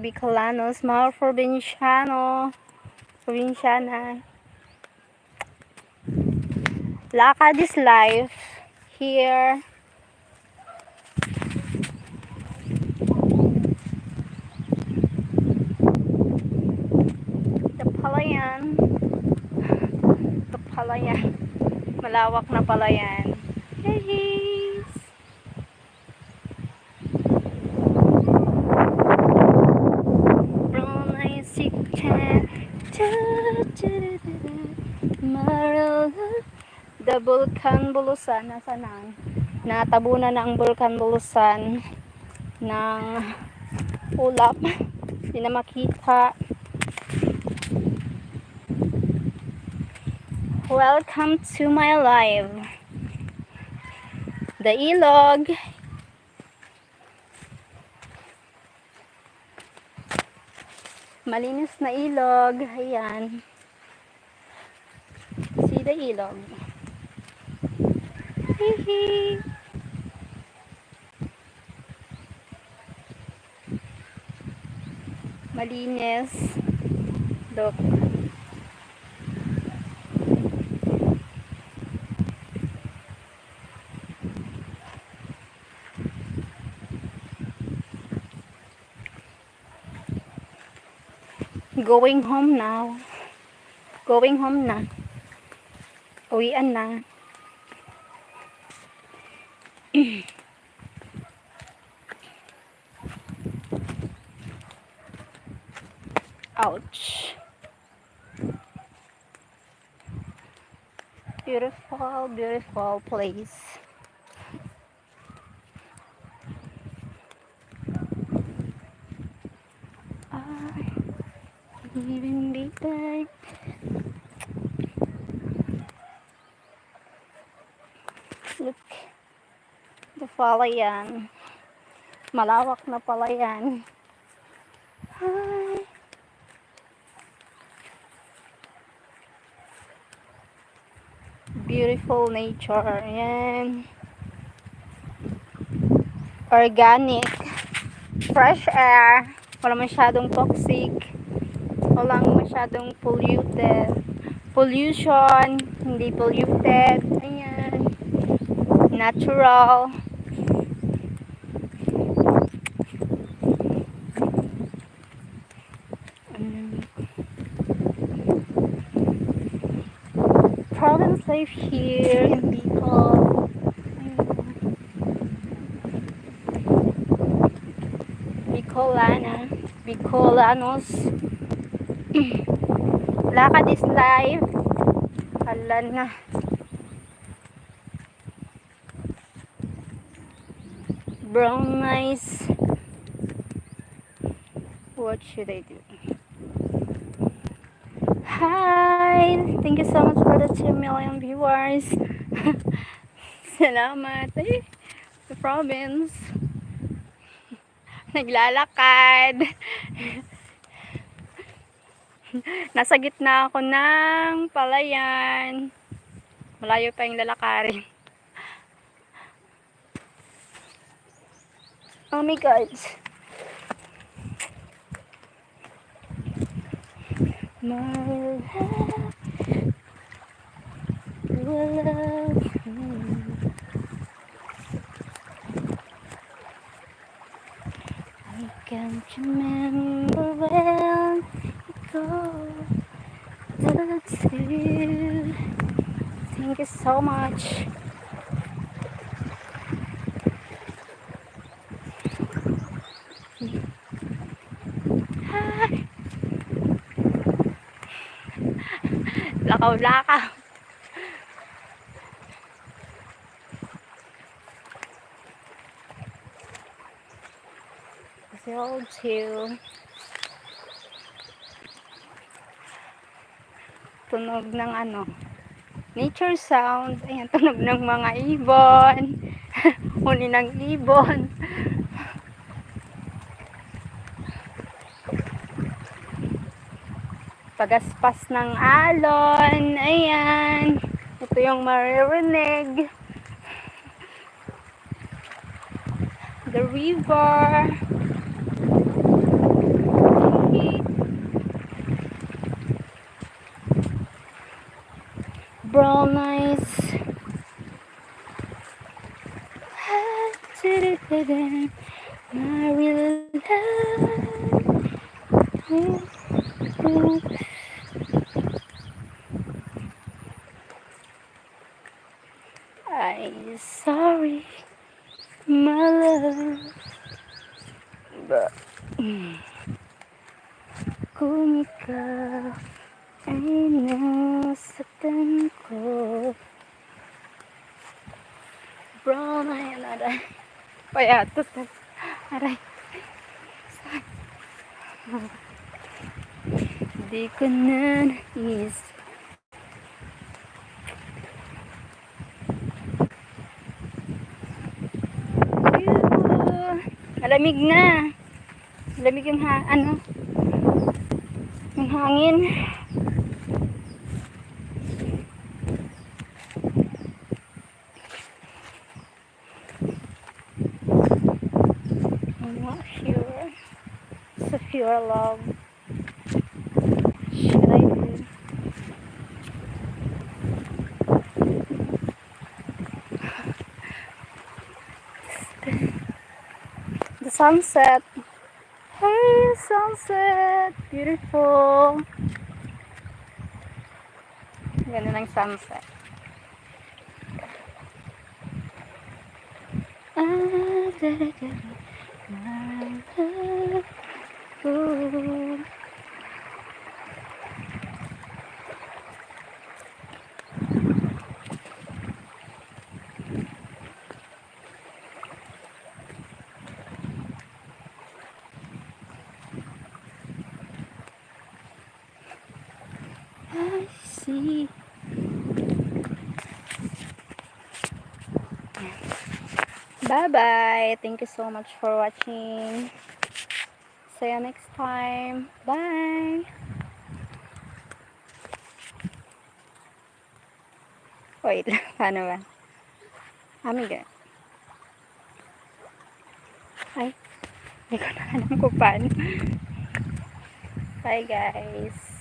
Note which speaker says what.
Speaker 1: Bicolanos, mga probinsyana. Lakad is life here. Ito pala yan. Malawak na pala yan. Yes. The Vulcan Bulusan. Nasaan na? Natabunan na ang Vulcan Bulusan ng ulap. Hindi na makita. Welcome to my life. The ilog. Malinis na ilog. Ayan. See the ilog. Hihi. Malinis. Look. Going home now. Going home na. Uwian na. Ouch. Beautiful, beautiful place. Even later. Look. The palayan. Malawak na palayan. Hi. Beautiful nature. Ayan. Organic. Fresh air. Wala masyadong toxic. Walang masyadong pollution, hindi polluted. Ayan. Natural. Province life here in Bicol. Bicolanos. Lakad is life. Hala na. Brown nice. What should I do? Hi! Thank you so much for the 2 million viewers. Salamat. The province. Naglalakad. Nasa gitna ako ng palayan. Malayo pa yung lalakarin. Oh my God. I can't remember when Thank you so much. Lakaw-lakaw. Zero two. Tunog ng nature sound. Ayan, tunog ng mga ibon. Huni ng ibon. Pagaspas ng alon. Ayan. Ito yung maririnig. The river. brown eyes. My real love. I'm sorry, my love. But kung ikaw ay nasaktan ko. Brown eye, aray. Payatot. Aray. Di ko na nais. Malamig na. Malamig yung yung hangin. I'm not sure. It's a pure love. Should I do? The sunset. Hey, sunset. Beautiful. Ganda ng sunset. I see. Bye bye. Thank you so much for watching. See you next time. Bye. Wait, paano ba? Amiga. Ay, hindi ko na alam kung paano. Bye guys.